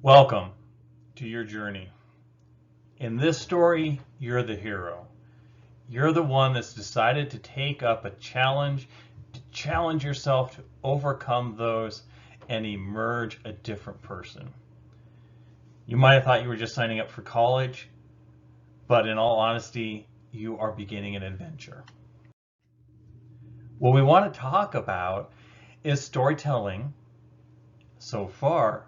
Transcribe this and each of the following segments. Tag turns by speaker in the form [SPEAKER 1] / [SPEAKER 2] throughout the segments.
[SPEAKER 1] Welcome to your journey. In this story, you're the hero. You're the one that's decided to take up a challenge, to challenge yourself to overcome those and emerge a different person. You might have thought you were just signing up for college, but in all honesty, you are beginning an adventure. What we want to talk about is storytelling so far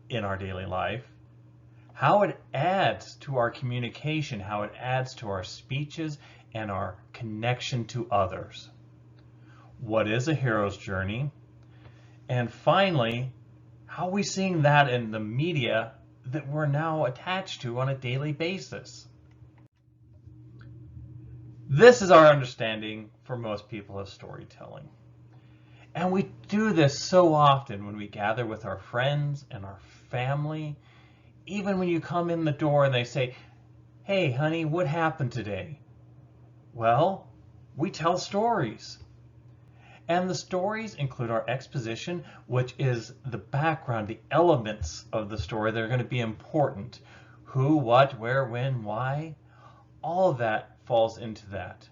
[SPEAKER 1] in our daily life, how it adds to our communication, how it adds to our speeches and our connection to others. What is a hero's journey? And finally, how are we seeing that in the media that we're now attached to on a daily basis? This is our understanding for most people of storytelling. And we do this so often when we gather with our friends and our family. Even when you come in the door and they say, "Hey, honey, what happened today?" Well, we tell stories. And the stories include our exposition, which is the background, the elements of the story that are going to be important. Who, what, where, when, why. All of that falls into that.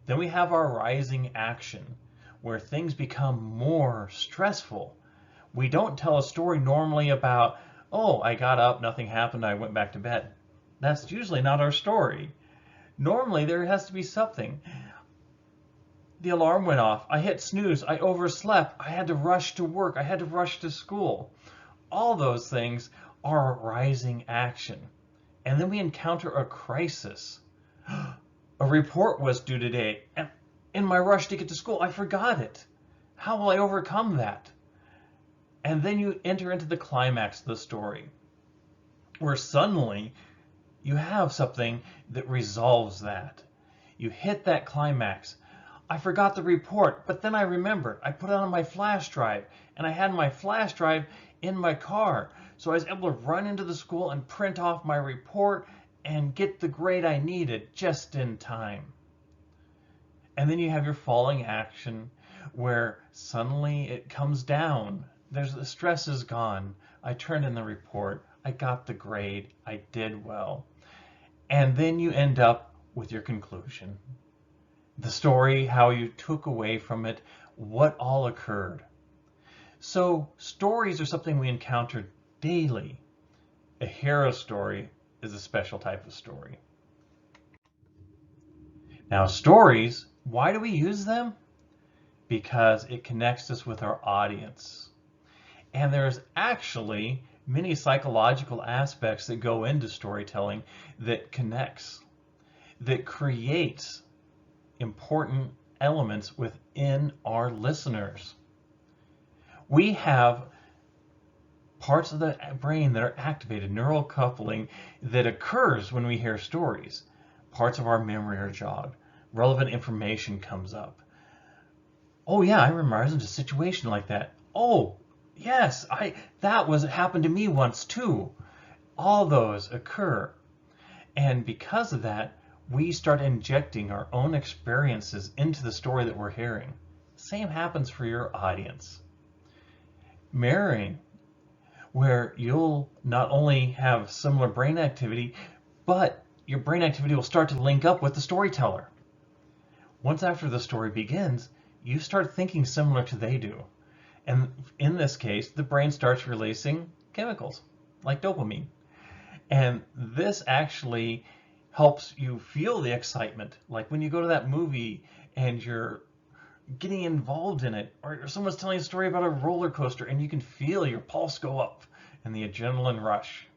[SPEAKER 1] Then we have our rising action, where things become more stressful. We don't tell a story normally about, "Oh, I got up, nothing happened, I went back to bed." That's usually not our story. Normally there has to be something. The alarm went off, I hit snooze, I overslept, I had to rush to work, I had to rush to school. All those things are rising action. And then we encounter a crisis. A report was due today, and in my rush to get to school, I forgot it. How will I overcome that? And then you enter into the climax of the story, where suddenly you have something that resolves that. You hit that climax. I forgot the report, but then I remembered. I put it on my flash drive, and I had my flash drive in my car. So I was able to run into the school and print off my report and get the grade I needed just in time. And then you have your falling action, where suddenly it comes down. The stress is gone. I turned in the report. I got the grade. I did well. And then you end up with your conclusion. The story, how you took away from it, what all occurred. So stories are something we encounter daily. A hero story is a special type of story. Now stories, why do we use them? Because it connects us with our audience. And there's actually many psychological aspects that go into storytelling that connects, that creates important elements within our listeners. We have parts of the brain that are activated, neural coupling that occurs when we hear stories. Parts of our memory are jogged. Relevant information comes up. Oh yeah, I remember I was in a situation like that. Oh, yes, happened to me once too. All those occur. And because of that, we start injecting our own experiences into the story that we're hearing. Same happens for your audience. Mirroring, where you'll not only have similar brain activity, but your brain activity will start to link up with the storyteller. Once after the story begins, you start thinking similar to they do. And in this case, the brain starts releasing chemicals like dopamine. And this actually helps you feel the excitement. Like when you go to that movie and you're getting involved in it, or someone's telling a story about a roller coaster and you can feel your pulse go up and the adrenaline rush.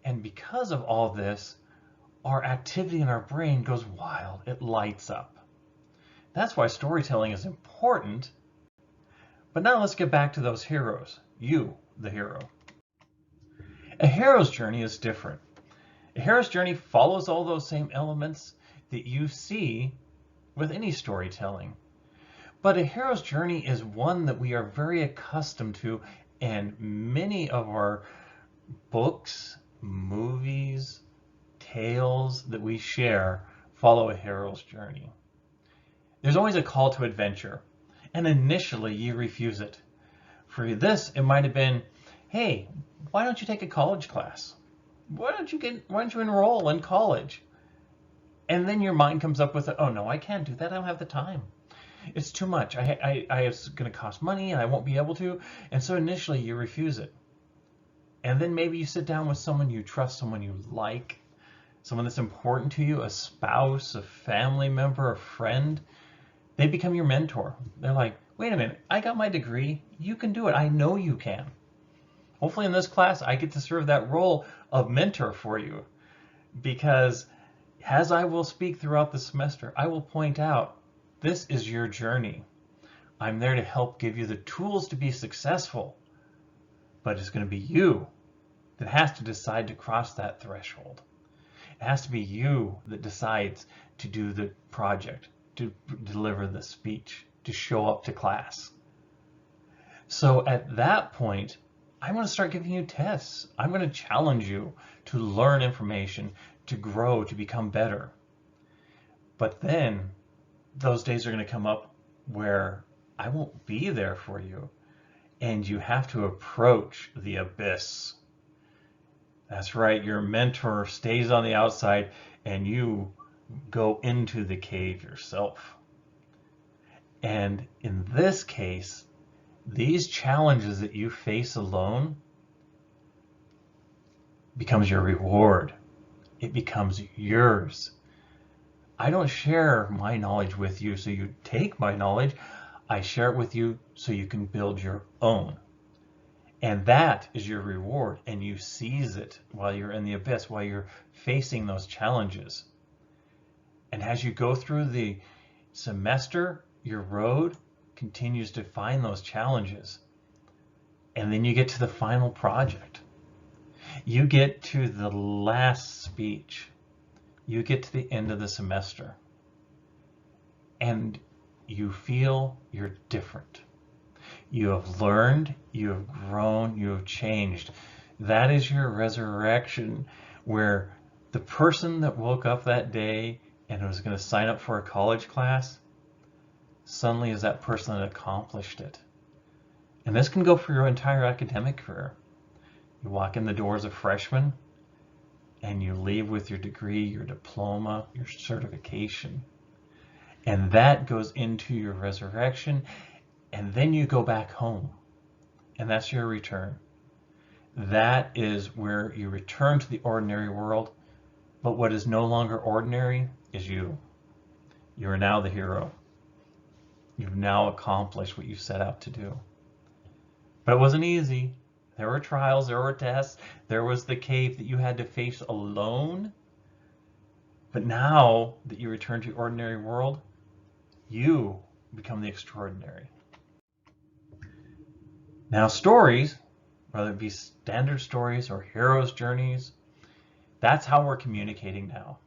[SPEAKER 1] And because of all this, our activity in our brain goes wild. It lights up. That's why storytelling is important. But now let's get back to those heroes. You, the hero. A hero's journey is different. A hero's journey follows all those same elements that you see with any storytelling. But a hero's journey is one that we are very accustomed to, and many of our books, movies, tales that we share follow a hero's journey. There's always a call to adventure, and initially you refuse it. For this, it might have been, "Hey, why don't you take a college class? Why don't you enroll in college? And then your mind comes up with, oh no, I can't do that. I don't have the time. It's too much. It's going to cost money and I won't be able to. And so initially you refuse it. And then maybe you sit down with someone you trust, someone you like, someone that's important to you, a spouse, a family member, a friend. They become your mentor. They're like, wait a minute, I got my degree. You can do it. I know you can. Hopefully in this class, I get to serve that role of mentor for you, because as I will speak throughout the semester, I will point out, this is your journey. I'm there to help give you the tools to be successful, but it's going to be you that has to decide to cross that threshold. It has to be you that decides to do the project, to deliver the speech, to show up to class. So at that point, I'm going to start giving you tests. I'm going to challenge you to learn information, to grow, to become better. But then those days are going to come up where I won't be there for you, and you have to approach the abyss. That's right, your mentor stays on the outside and you go into the cave yourself. And in this case, these challenges that you face alone becomes your reward. It becomes yours. I don't share my knowledge with you so you take my knowledge. I share it with you so you can build your own. And that is your reward, and you seize it while you're in the abyss, while you're facing those challenges. And as you go through the semester, your road continues to find those challenges. And then you get to the final project. You get to the last speech. You get to the end of the semester. And you feel you're different. You have learned, you have grown, you have changed. That is your resurrection, where the person that woke up that day and was going to sign up for a college class suddenly is that person that accomplished it. And this can go for your entire academic career. You walk in the door as a freshman and you leave with your degree, your diploma, your certification. And that goes into your resurrection. And then you go back home, and that's your return. That is where you return to the ordinary world, but what is no longer ordinary is you. You are now the hero. You've now accomplished what you set out to do. But it wasn't easy. There were trials, there were tests, there was the cave that you had to face alone. But now that you return to the ordinary world, you become the extraordinary. Now stories, whether it be standard stories or heroes' journeys, that's how we're communicating now.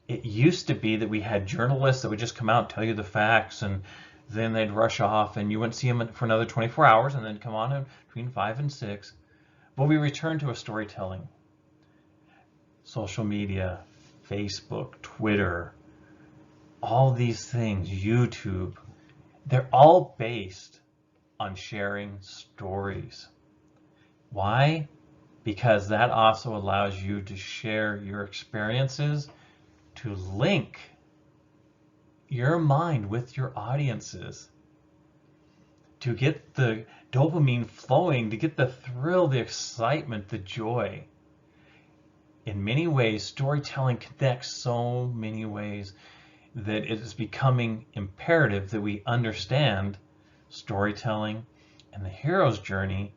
[SPEAKER 1] It used to be that we had journalists that would just come out and tell you the facts, and then they'd rush off and you wouldn't see them for another 24 hours and then come on between 5 and 6. But we returned to a storytelling. Social media, Facebook, Twitter, all these things, YouTube, they're all based on sharing stories. Why? Because that also allows you to share your experiences, to link your mind with your audiences, to get the dopamine flowing, to get the thrill, the excitement, the joy. In many ways, storytelling connects so many ways that it is becoming imperative that we understand storytelling and the hero's journey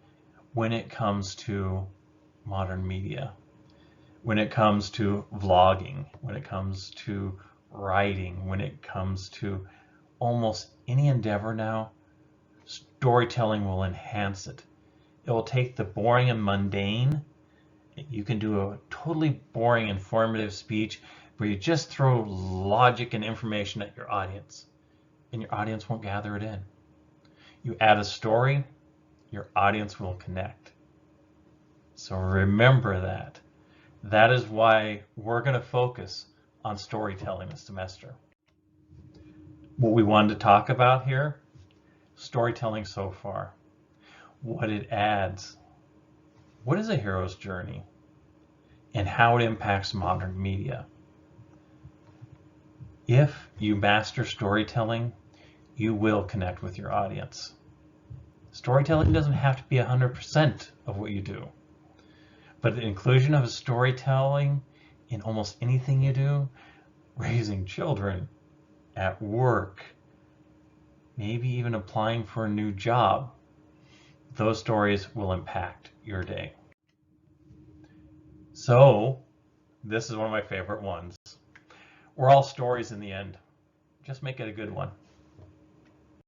[SPEAKER 1] when it comes to modern media, when it comes to vlogging, when it comes to writing, when it comes to almost any endeavor now. Storytelling will enhance it. It will take the boring and mundane. You can do a totally boring, informative speech where you just throw logic and information at your audience, and your audience won't gather it in. You add a story, your audience will connect. So remember that. That is why we're going to focus on storytelling this semester. What we wanted to talk about here, storytelling so far, what it adds, What is a hero's journey and how it impacts modern media? If you master storytelling, you will connect with your audience. Storytelling doesn't have to be 100% of what you do, but the inclusion of storytelling in almost anything you do, raising children, at work, maybe even applying for a new job, those stories will impact your day. So, this is one of my favorite ones. We're all stories in the end. Just make it a good one.